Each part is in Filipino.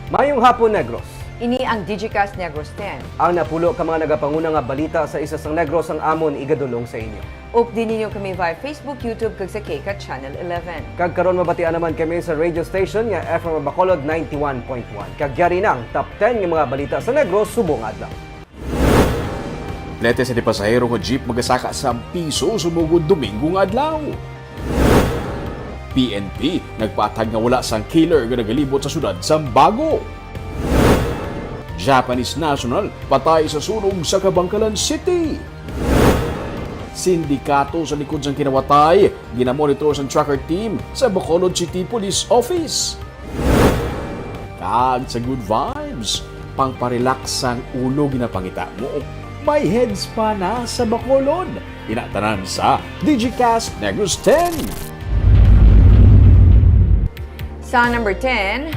Mayong hapon, Negros. Ini ang Digicast Negros 10. Ang napulo ka mga nagapanguna nga balita sa isa sang Negros ang amon igadulong sa inyo. Update ninyo kami via Facebook, YouTube, kag sa Kika Channel 11. Kag karon mabatian naman kami sa radio station nga FM Bacolod 91.1. Kag yari nang top 10 nga mga balita sa Negros subong adlaw. Lete sa di pasahero nga jeep magasaka sa piso sumugod Domingo nga adlaw. PNP nagpatag nga wala sang killer nga nagalibot sa syudad sa Bago. Japanese national patay sa sunog sa Kabangkalan City. Sindikato sa likod sang kinawatay ginamonitor sang tracker team sa Bacolod City Police Office. Kag sa good vibes, pangparelax ang ulo ginapangita mo. May heads pa na sa Bacolod. Inatanan sa Digicast Negros 10. Sa number 10,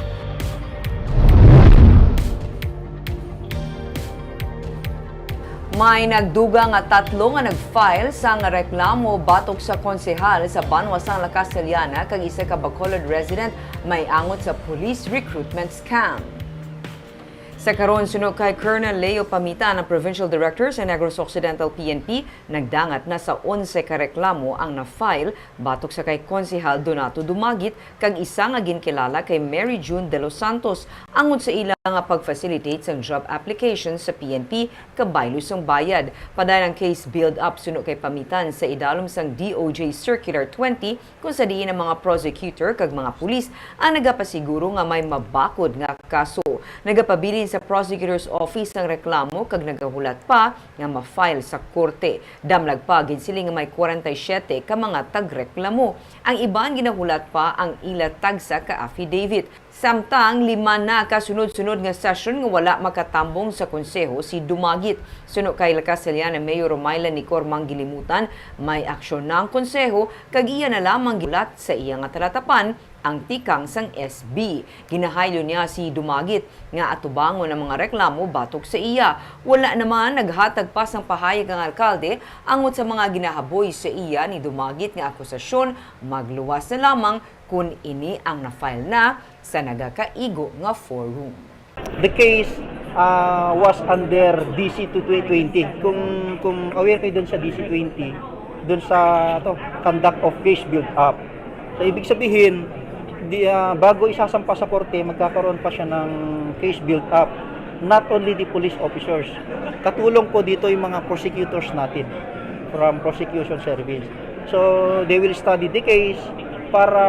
may nagduga nga tatlo nga nag-file sa nga reklamo batok sa konsehal sa Banwasang La Castellana kag isa ka Bacolod resident may angot sa police recruitment scam. Sa karon suno kay Colonel Leo Pamita ng Provincial Director sa Negros Occidental PNP, nagdangat na sa 11 ka reklamo ang na-file batok sa kay Konsehal Donato Dumagit kag isa nga ginkilala kay Mary June De Los Santos angod sa ila nga pag-facilitate sang job application sa PNP kabaylo sang bayad. Padayon ang case build-up suno kay Pamitan sa idalom sang DOJ Circular 20 kung sa diin ang mga prosecutor kag mga pulis ang nagapasiguro nga may mabakod nga kaso. Nagapabilin sa prosecutor's office ang reklamo kag nagahulat pa nga ma-file sa korte. Damlag pa gid sila nga may 47 ka mga tagreklamo. Ang iban ginahulat pa ang ila tagsa ka affidavit. Samtang 5 na kasunod-sunod nga session nga wala makatambong sa konseho si Dumagit. Suno kay La Castellana Mayor Romayla Nicor Manggilimutan, may aksyon na ang konseho kag iya na lamang gilat sa iya nga talatapan ang tikang sang SB. Ginahaylo niya si Dumagit nga atubangon ang mga reklamo batok sa iya. Wala naman naghatag pa sang pahayag ang alkalde angot sa mga ginahaboy sa iya ni Dumagit nga akusasyon magluwas na lamang kung ini ang na-file na sa nagakaigo nga forum. The case was under DC 220. Kung aware kayo doon sa DC 20, doon sa conduct of case build up. So ibig sabihin, bago isasampa sa korte, magkakaroon pa siya ng case build up. Not only the police officers. Katulong po dito yung mga prosecutors natin from prosecution service. So they will study the case para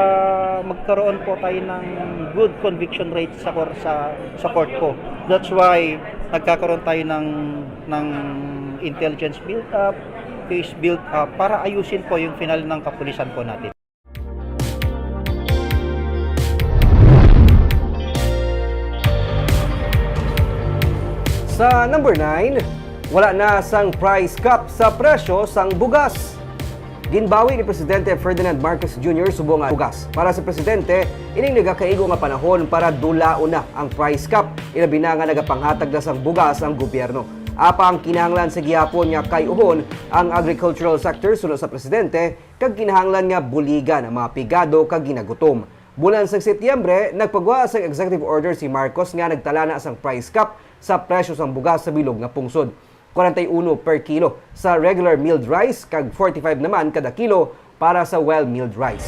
magkaroon po tayo ng good conviction rate sa court po. That's why nagkakaroon tayo ng intelligence build up, case build up para ayusin po yung final ng kapulisan po natin. Sa number 9, wala na sang price cap sa presyo sang bugas. Ginbawi ni Presidente Ferdinand Marcos Jr. subong nga bugas. Para sa Presidente, ining nagakaigo nga panahon para dulaon na ang price cap. Ilabi na nga nagapanghatag na sang bugas ang gobyerno. Apa ang kinahanglan sa gihapon nga kayuhon ang agricultural sector sunod sa Presidente kag kinahanglan nga buligan ang mga pigado kag ginagutom. Bulan sa Setyembre, nagpagawa sa executive order si Marcos nga nagtala na sang price cap sa presyo sang bugas sa bilog nga pungsod. 41 per kilo sa regular milled rice kag 45 naman kada kilo para sa well-milled rice.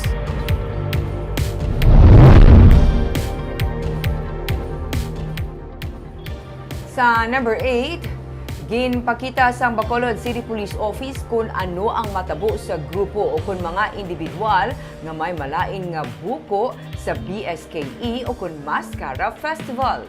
Sa number 8, ginpakita sa Bacolod City Police Office kung ano ang matabo sa grupo o kung mga individual nga may malain nga buko sa BSKE o kung Mascara Festival.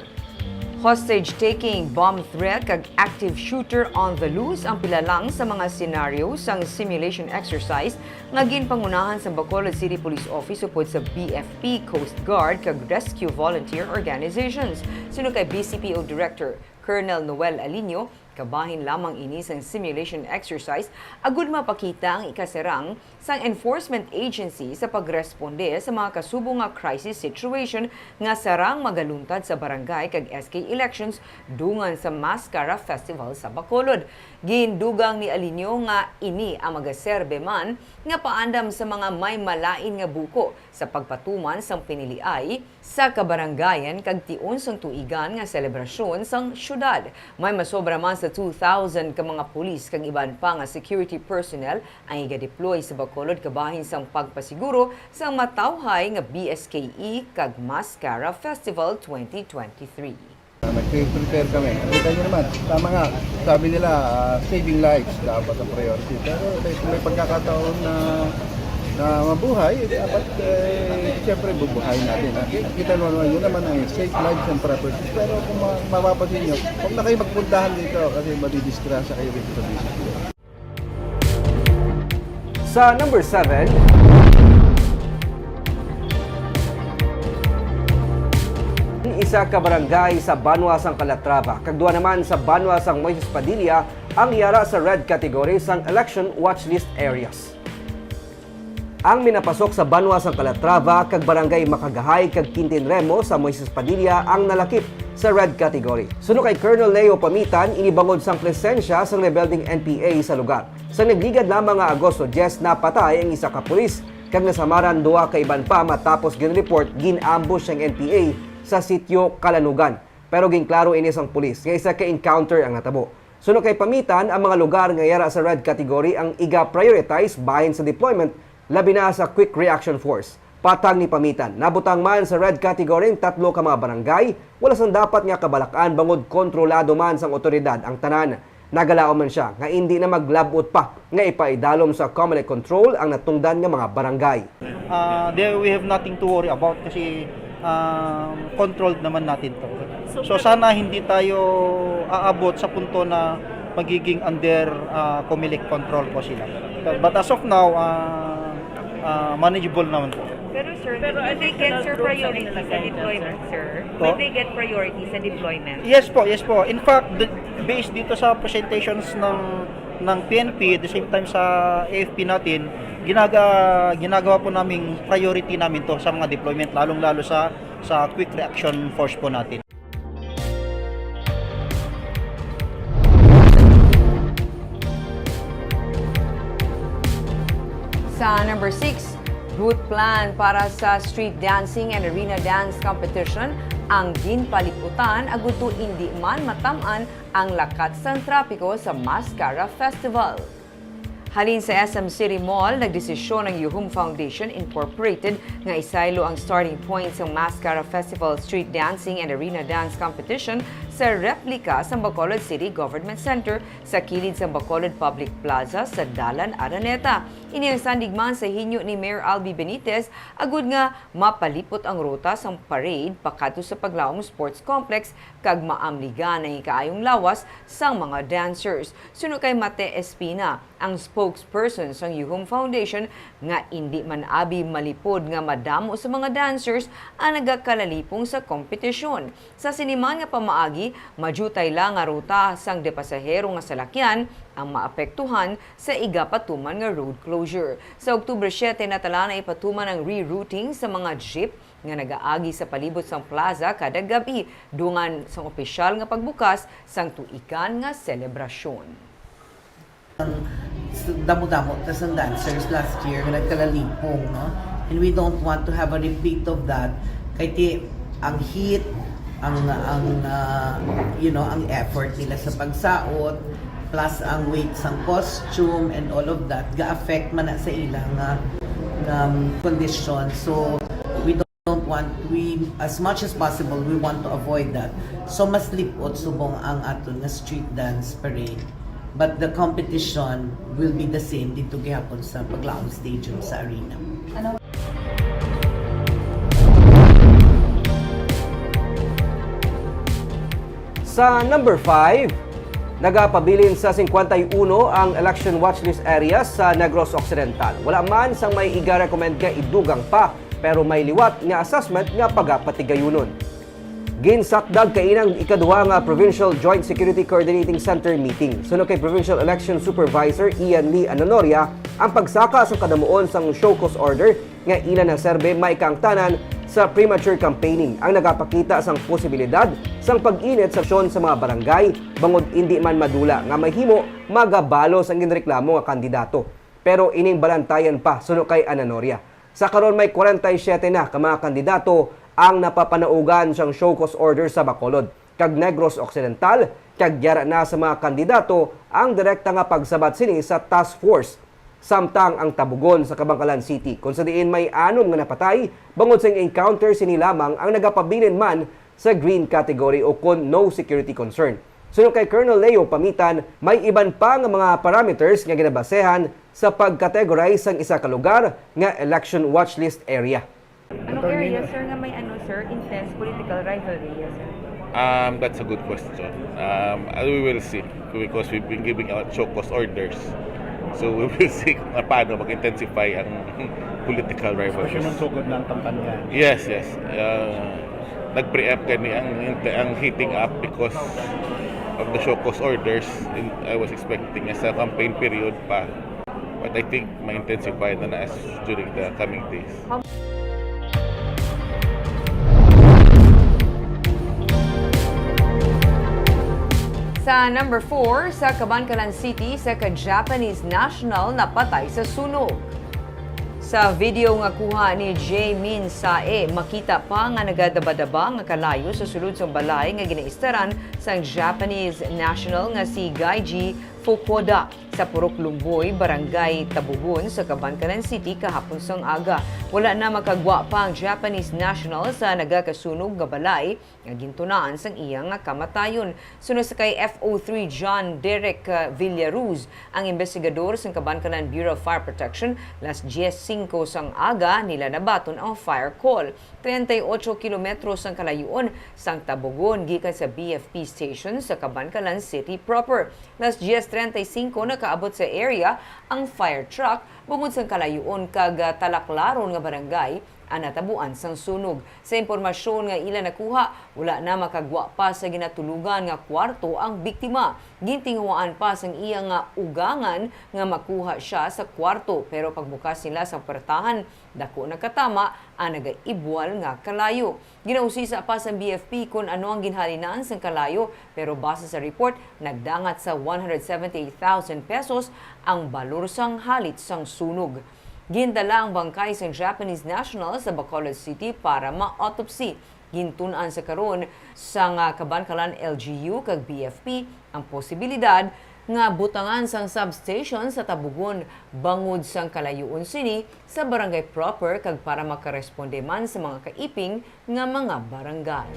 Hostage-taking, bomb threat kag active shooter on the loose ang pilalang sa mga senaryo sang simulation exercise nga ginpangunahan sa Bacolod City Police Office upod sa BFP, Coast Guard kag Rescue Volunteer Organizations. Sino kay BCPO Director Colonel Noel Alinio, Kabahin lamang ini sang simulation exercise agud mapakita ang ikaserang sang enforcement agency sa pagresponde sa mga kasubong nga crisis situation nga sarang magaluntad sa barangay kag SK elections dungan sa Mascara Festival sa Bacolod. Gindugang ni Alinio nga ini ang magaserbe man nga paandam sa mga may malain nga buko sa pagpatuman sang piniliay sa kabarangayan kag tion sang tuigan nga selebrasyon sang syudad. May masobra man sa 2,000 ka mga pulis kag iban pa nga security personnel ang iga-deploy sa Bacolod kabahin sang pagpasiguro sa matawhay nga BSKE kag Mascara Festival 2023. Nag-prepare kami. Kita nyo naman, tama nga, sabi nila, saving lives dapat ang priority. Pero may pagkakataon na mabuhay, dapat siyempre bubuhay natin. Kita nyo naman, yun naman ang save lives and property. Pero kung mapapansin nyo, huwag na kayo magpuntahan dito kasi madidisgrasya kayo dito sa business. Sa number 7, isa ka barangay sa Banwasang Calatrava, kagduwa naman sa Banwasang Moises Padilla ang yara sa red category sang election watchlist areas. Ang minapasok sa Banwasang Calatrava kag barangay Makagahay kag Quintin Remo sa Moises Padilla ang nalakip sa red category. Suno kay Colonel Leo Pamitan, inibangod sang presensya sang rebelding NPA sa lugar. Sa nagligad lamang nga Agosto 10 na patay ang isa ka pulis kag nasamaran duwa ka iban pa matapos ginreport ginambush ang NPA sa sitio Kalanugan. Pero ginklaro ini sang pulis nga isa ka encounter ang natabo. Suno kay Pamitan, ang mga lugar nga yara sa red category ang iga-prioritize bahin sa deployment labi na sa Quick Reaction Force. Patag ni Pamitan, nabutang man sa red category ang 3 ka mga barangay, wala sang dapat nga kabalakan bangod kontrolado man sang otoridad ang tanan. Nagalao man siya nga hindi na maglabot pa nga ipaidalom sa Comelec control ang natungdan nga mga barangay. There we have nothing to worry about kasi controlled naman natin to. So sana hindi tayo aabot sa punto na magiging under Comelec control po sila. But as of now, manageable naman po. Pero sir, will they get sir priority sa deployment, sir? Will they get priority sa deployment? Yes po, yes po. In fact, based dito sa presentations ng PNP, at the same time sa AFP natin, ginagawa po namin priority namin to sa mga deployment, lalong-lalo sa Quick Reaction Force po natin. Sa number 6, route plan para sa street dancing and arena dance competition ang ginpaliputan agud to hindi man mataman ang lakat sang trapiko sa Mascara Festival. Halin sa SM City Mall, nagdesisyon ng Yuhum Foundation Incorporated nga isaylo ang starting point sa Mascara Festival Street Dancing and Arena Dance Competition sa replika sa Bacolod City Government Center sa kilid sa Bacolod Public Plaza sa Dalan, Araneta. Ini ang sandigman sa hinyo ni Mayor Albi Benitez agud nga mapalipot ang ruta sa parade pakadto sa Paglaom Sports Complex kag maamligan ang kaayong lawas sang mga dancers. Suno kay Mate Espina, ang spokesperson sa Yuhum Foundation, nga hindi man abi malipod nga madamo sa mga dancers ang nagakalalipong sa kompetisyon. Sa siniman nga pamaagi, majutay lang nga ruta sang depasahero nga salakyan ang maapektuhan sa igapatuman nga road closure. Sa Oktubre 7 natala na ipatuman ang rerouting sa mga jeep nga nagaagi sa palibot sang plaza kada gabi dungan sang opisyal nga pagbukas sang tuikan nga selebrasyon. Damo-damo tas ang dancers last year nga nagkalalipong, no? And we don't want to have a repeat of that. Kaya ang heat, ang effort nila sa pagsaot, plus ang weight sang costume and all of that, ga-affect man na sa ilang condition. So we as much as possible, we want to avoid that. So mas lipot subong ang aton nga street dance parade. But the competition will be the same dito gihapon sa Paglaom Stadium sa arena. Sa number 5, nagapabilin sa 51 ang election watchlist areas sa Negros Occidental. Wala man sang may iga-recommend nga idugang pa, pero may liwat nga assessment nga pagapatigayunon. Ginsakdag kainang ikaduha nga Provincial Joint Security Coordinating Center meeting. Sunod kay Provincial Election Supervisor Ian Lee Ananoria, ang pagsaka sa kadamuon sang show cause order nga ilan na serbe maikangtanan sa premature campaigning ang nagapakita sang posibilidad sang pag-init sa aksyon sa mga barangay bangod hindi man madula nga mahimo magabalo sang ginreklamo nga kandidato. Pero ining balantayan pa sunod kay Ananoria. Sa karon may 47 na ka mga kandidato ang napapanaugan siyang show cause order sa Bacolod. Kag Negros Occidental, kag yara na sa mga kandidato ang direkta nga pagsabat sini sa task force. Samtang ang tabugon sa Kabangkalan City, kung sa diin may 6 nga napatay, bangod sa encounter sini lamang ang nagapabilin man sa green category o kon no security concern. Sunod kay Colonel Leo Pamitan, may iban pa nga mga parameters nga ginabasehan sa pag-categorize ang isa ka lugar nga election watch list area. Anong area, sir, nga may intense political rivalry, yes, sir? That's a good question. We will see because we've been giving out show cause orders. So we will see kung paano mag-intensify ang political rivalries. sugod ng kampanya. Yes. Nag-preempt gani ang heating up because of the show cause orders. I was expecting sa campaign period pa. But I think ma-intensify na as during the coming days. Sa number 4, sa Cabancalan City, sa ka-Japanese national na patay sa sunog. Sa video nga kuha ni Jae-min Sae, makita pa nga nagadabadaba nga kalayo sa sulod sa balay nga ginaistaran sa Japanese national nga si Gaiji Fukuda sa Purok Lumboy, Barangay Tabugon sa Cabancalan City kahapon sang aga. Wala na makagwa pa ang Japanese national sa nagakasunog nga balay nga gintunaan sang iyang nga kamatayon. Sunod sa kay FO3 John Derek Villaruz, ang investigador sa Cabancalan Bureau of Fire Protection, las 10:05 sang aga nila nabaton ang fire call. 38 kilometros ang kalayuon sang Tabugon gikan sa BFP station sa Cabancalan City proper. Las 10:35 nakaabot sa area ang fire truck bungod sa kalayuon kag Talaklaron nga barangay ang natabuan sang sunog. Sa impormasyon nga ila nakuha, wala na makagwa pa sa ginatulugan nga kwarto ang biktima. Gintinguan pa sang iyang nga ugangan nga makuha siya sa kwarto, pero pagbukas nila sa pertahan, dako nakatama ang nagaibwal nga kalayo. Ginausisa pa sa BFP kung ano ang ginhalinaan sang kalayo, pero base sa report, nagdangat sa 178,000 pesos ang balor sang halit sang sunog. Gindala ang bangkay sa Japanese national sa Bacolod City para ma-autopsy. Gintunan sa karon sa Cabancalan LGU kag BFP ang posibilidad nga butangan sang substation sa Tabugon bangod sang kalayuon sini sa barangay proper kag para makaresponde man sa mga kaiping nga mga barangay.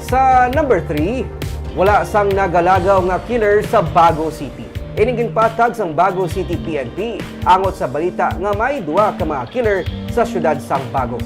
Sa number 3, wala sang nagalagaw nga killer sa Bago City. Iniging patag sang Bago City PNP angot sa balita nga may duwa ka mga killer sa syudad sang Bago.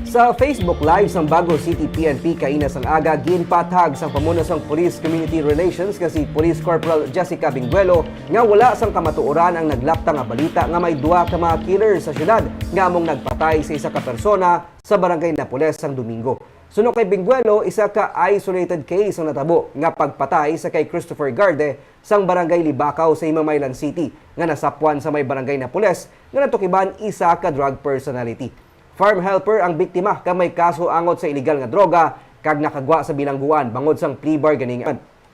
Sa Facebook Live sang Bago City PNP kaina sang aga ginpatag sang pamuno sang Police Community Relations nga si Police Corporal Jessica Binguelo nga wala sang kamatuoran ang naglapta nga balita nga may duwa ka mga killer sa syudad nga among nagpatay sa isa ka persona sa Barangay Napoles sang Domingo. Sunod kay Binguelo, isa ka isolated case ang natabo nga pagpatay sa kay Christopher Garde sang Barangay Libakaw sa Himamaylan City nga nasapuan sa may Barangay Napoles nga natukiban isa ka drug personality. Farm helper ang biktima ka may kaso angot sa illegal nga droga kag nakagwa sa bilangguan bangod sang plea bargaining.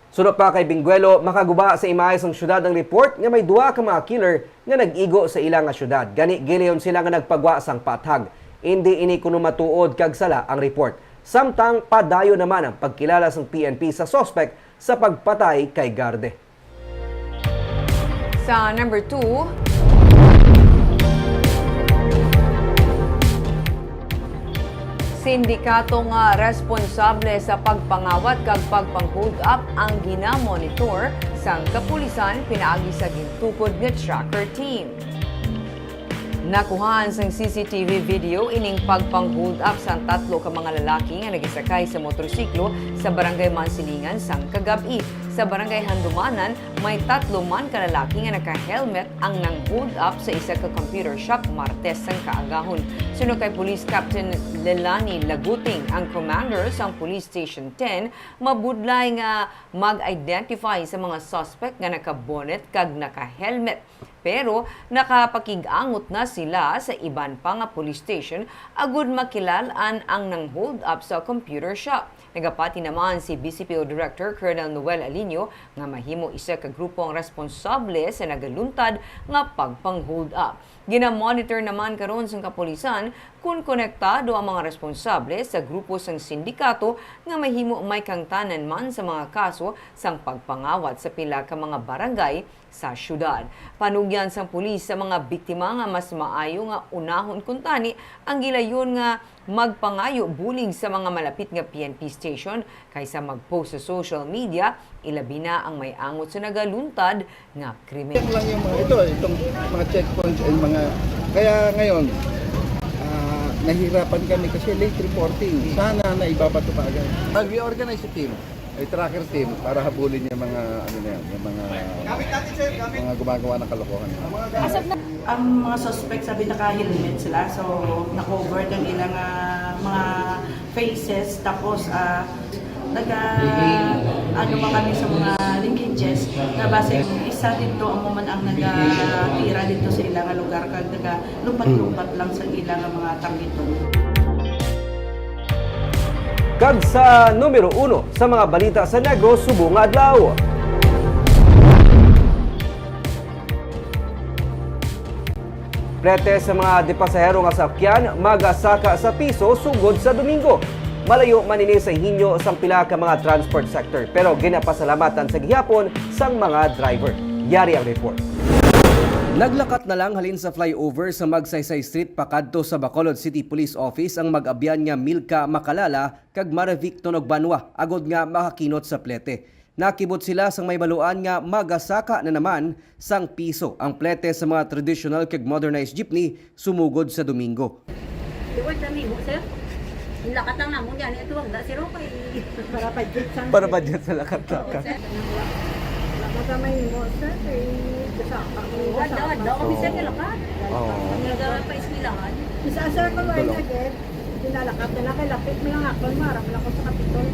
Sunod pa kay Binguelo, makaguba sa imahe sang syudad ang report nga may duwa ka mga killer nga nag-igo sa ilang nga syudad. Gani gileon sila nga nagpagwa sang patag. Hindi ini kuno matuod kag sala ang report. Samtang padayo naman ang pagkilala ng PNP sa suspect sa pagpatay kay Garde. Sa number 2, sindikato nga responsable sa pagpangawat kag pagpang-hold up ang ginamonitor sang kapulisan pinaagi sa gintukod nga tracker team. Nakuhaan sang CCTV video ining pagpang-hold up sang 3 ka mga lalaki nga nagisakay sa motorsiklo sa barangay Mansilingan sang kagabi. Sa barangay Handumanan, may 3 man ka lalaki nga naka-helmet ang nang-hold up sa isa ka computer shop Martes sang kaagahon. Sunod kay Police Captain Lelani Laguting, ang commander sang Police Station 10, mabudlay nga mag-identify sa mga suspect nga naka-bonnet kag naka-helmet. Pero nakapakig-angot na sila sa iban pa nga police station agud makilalan ang nang-hold up sa computer shop. Nagapati naman si BCPO Director Colonel Noel Alinio nga mahimo isa ka grupo ang responsable sa nagaluntad nga pagpang-hold up. Gina-monitor naman karon sa kapulisan kung konektado ang mga responsable sa grupo sang sindikato nga mahimo may kangtanan man sa mga kaso sang pagpangawat sa pila ka mga barangay sa syudad. Panugyan sang pulis sa mga biktima nga mas maayo nga unahon kuntani ang gilayon nga magpangayo bulig sa mga malapit nga PNP station kaysa mag-post sa social media, ilabi na ang may angot sa nagaluntad nga krimen. Check lang yung itong mga checkpoints and mga, kaya ngayon, nahirapan kami kasi late reporting. Sana na ibabato pa agad. We-organize a team, a tracker team para habulin yung mga, yung mga gumagawa ng kalokohan. Ang mga suspect sabi naka-helmet sila, so na-cover ng ilang mga faces, tapos ano ba kami sa mga linkages na base isa dito ang moment ang nagatira dito sa ilang lugar kag lupat-lupat lang sa ilang mga tanggiton. Kag sa numero 1 sa mga balita sa Negros subong adlaw. Prete sa mga depasahero nga sakyan magasaka sa piso sugod sa Domingo. Malayo manini sa hinyo sang pila ka mga transport sector pero ginapasalamatan sa gihapon sang mga driver. Yari ang report. Naglakat na lang halin sa flyover sa Magsaysay Street pakadto sa Bacolod City Police Office ang mag-abyan nga Milka Makalala kag Maravik Tunog Banwa agod nga makakinot sa plete. Nakibot sila sang may baluan nga magasaka na naman sang piso ang plete sa mga traditional kag modernized jeepney sumugod sa Domingo. Lakatang namon yan, ito wag da siro kay Para budget sa lakat-lakat. Lakatang may mo sir kay wala kami sa lakat. Ang nagawa pa iskilahan. Isa sir ko ay nagit. Dinalakat na kay lapit mo lang ako marap lang ko sa kapitol.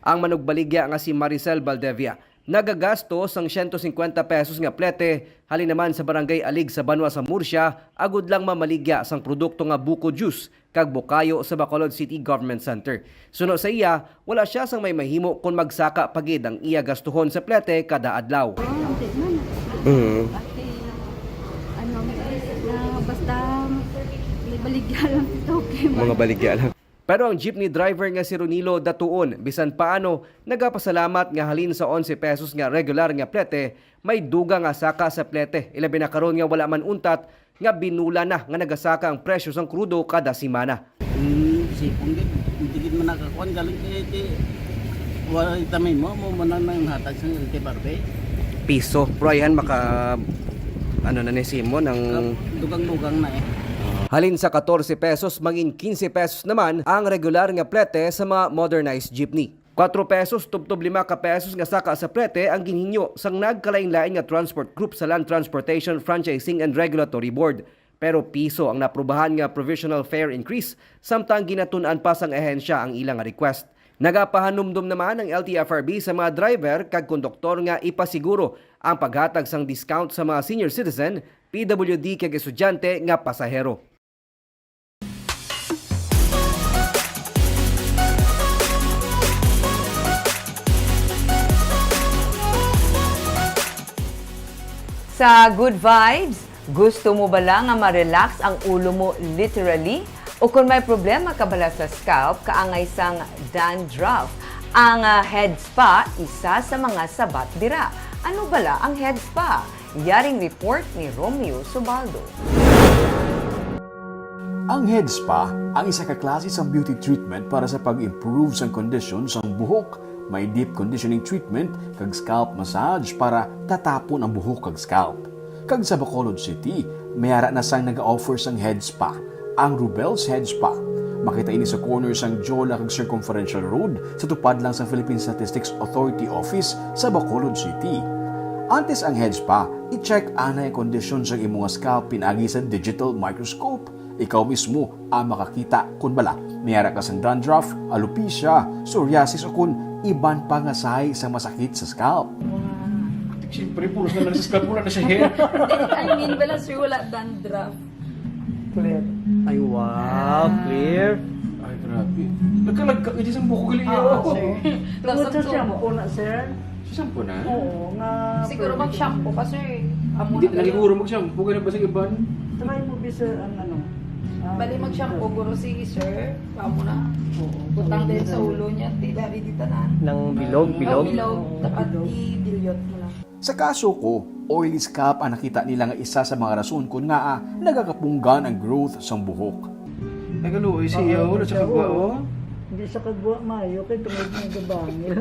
Ang manugbaligya nga si Maricel Valdevia nagagastos ng 150 pesos nga plete halin naman sa barangay Alig sa Banwa sa Murcia agud lang mamaligya sang produkto nga buko juice kag bukayo sa Bacolod City Government Center. Suno sa iya, wala siya sang may mahimo kung magsaka pagid ang iya gastuhon sa plete kada adlaw. Basta may baligya lang ito kay Mga baligya lang. Pero ang jeepney driver nga si Ronilo Datuon, bisan paano, nagapasalamat nga halin sa 11 pesos nga regular nga plete, may duga nga saka sa plete. Ilabi na karon nga wala man untat, nga binula na nga nagasaka ang presyo sang krudo kada simana. Sipong digit man nakakuan galing kay wala tamay mo man nang hatag sa kay Barbe. Piso, Brian, maka ano na ni Simon ang Dugang-dugang na halin sa 14 pesos, mangin 15 pesos naman ang regular nga plete sa mga modernized jeepney. 4 pesos tubtob 5 ka pesos nga saka sa plete ang ginhinyo sang nagkalain-lain nga transport group sa Land Transportation Franchising and Regulatory Board. Pero piso ang naprubahan nga provisional fare increase samtang ginatun-an pa sang ehensya ang ilang request. Nagapahanumdum naman ang LTFRB sa mga driver kag konduktor nga ipasiguro ang paghatag sang discount sa mga senior citizen, PWD kag estudyante nga pasahero. Sa Good Vibes, gusto mo ba lang nga ma-relax ang ulo mo literally? O kung may problema ka bala sa scalp, kaangay sang dandruff. Ang head spa, isa sa mga sabat dira. Ano bala ang head spa? Yaring report ni Romeo Subaldo. Ang head spa ang isa ka klase sa beauty treatment para sa pag-improve sa kondisyon sa buhok. May deep conditioning treatment kag scalp massage para tatapon ang buhok kag scalp. Kag sa Bacolod City, mayara na sang nag-offer sang head spa, ang Rubel's Head Spa. Makita ini sa corner sang Jola kag Circumferential Road sa tupad lang sa Philippine Statistics Authority Office sa Bacolod City. Antes ang head spa, i-check anay kondisyon sa imong scalp pinagi sa digital microscope. Ikaw mismo ang makakita kung bala mayara ka sang dandruff, alopecia, psoriasis o kung iban pa nga sahay sa masakit sa scalp. Siyempre, puros na lang sa scalp mo na siya hair. I mean, wala sir, wala dandruff. Clear. Ay, wow, clear. Ay, grabe. Nagkalag iti sa buko gali ako. Tungkol sa shampoo na, sir. Shampoo na? Oo, nga. Siguro mag-shampoo ka sir. Amo Hindi na nagiguro mag-shampoo. Ganun ba sa iban? Try mo, sir, ang ano. Bali mag-shampoo, guro sige sir. Amo na. Butang din sa ulo niya. Dari di tanan. Nang bilog. Bilog. Dapat i-bilyot mo na. Sa kaso ko, oily scalp ang nakita nila nga isa sa mga rason kung nga nagakapunggan ang growth sa buhok. Nagaluoy siya. Wala siya kagwa, oh. Hindi sa kagwa mayo, kay tungod ng gabangil.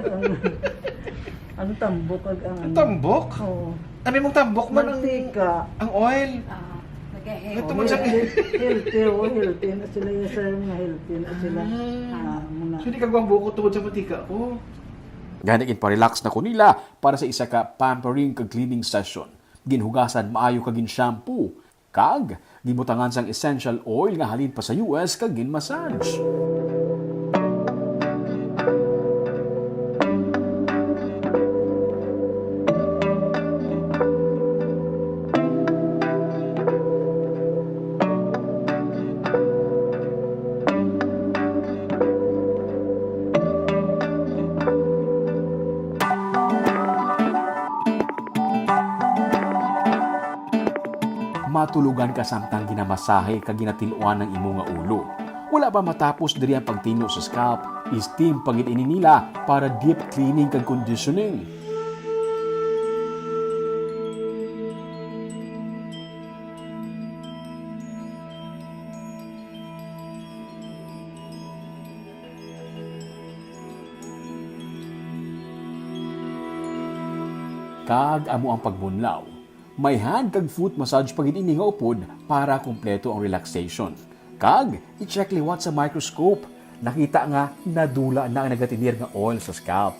Ang tambok ag ang Ang tambok? Oo. Sabi mong tambok man Mantika. ang oil. Nag-e-hair. Ito man sa... Healthy na sila yung sir nga healthy na sila. Muna. So, hindi kagwang buko tungod sa matika ko. Ganigin pa-relax na ko nila para sa isa ka pampering kag cleaning session. Ginhugasan maayo kagin shampoo. Kag, gibutangan sang essential oil nga halin pa sa US kag gin massage. Matulugan ka samtang ginamasahe kag ginatiluan ng imo nga ulo. Wala pa matapos diri ang pagtino sa scalp, steam pagid ini nila para deep cleaning kag conditioning. Kag amo ang pagbunlaw. May hand kag foot massage pagid ini nga upod para kumpleto ang relaxation. Kag, i-check liwat sa microscope. Nakita nga nadula na ang nagatinir nga oil sa scalp.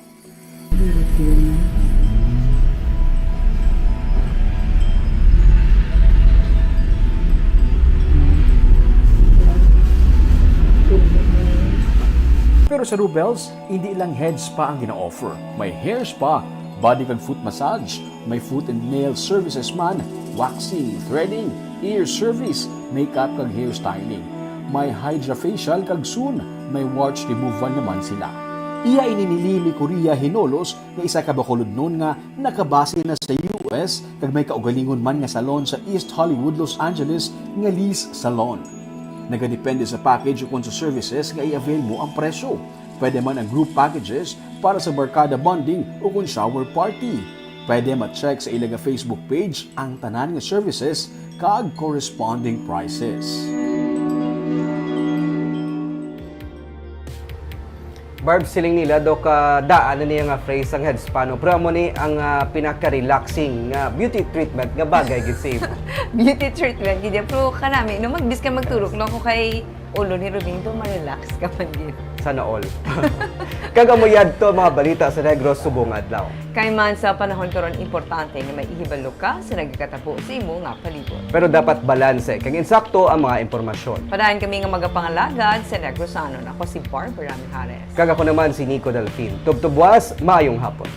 Pero sa Rubel's, hindi lang head spa ang gina-offer. May hair spa, body kag foot massage, may foot and nail services man, waxing, threading, ear service, makeup kag hairstyling. May hydrofacial kag soon, may warts removal naman sila. Iya ininili ni Korea Hinolos nga isa ka Bacolod noon nga nakabase na sa US kag may kaugalingon man nga salon sa East Hollywood, Los Angeles nga Lee's Salon. Nagadepende sa package o kung sa services nga i-avail mo ang presyo. Pwede man ang group packages para sa barkada bonding o kung shower party. Pwede ma-check sa ilang Facebook page ang tanan nga services kag corresponding prices. Barb, siling nila do ka daan na niya nga phrase ang head spa, no? Pero mo ni ang pinaka-relaxing beauty treatment nga bagay gid sa imo. Beauty treatment, gid pero kanami no magbis ka magturok no ko kay ulo ni Rubing to ma-relax ka man gid. Sana all. Kagamuyad to mga balita sa Negros subong adlaw. Kay man sa panahon karon importante nga may ihibalo ka sa nagkatapo sa imo nga palibot. Pero dapat balanse kag insakto ang mga impormasyon. Padayon kami nga magapangalagad sa Negrosano. Ako si Barbara Mijares. Kag ako naman si Nico Delfin. Tubtubwas, maayong hapon.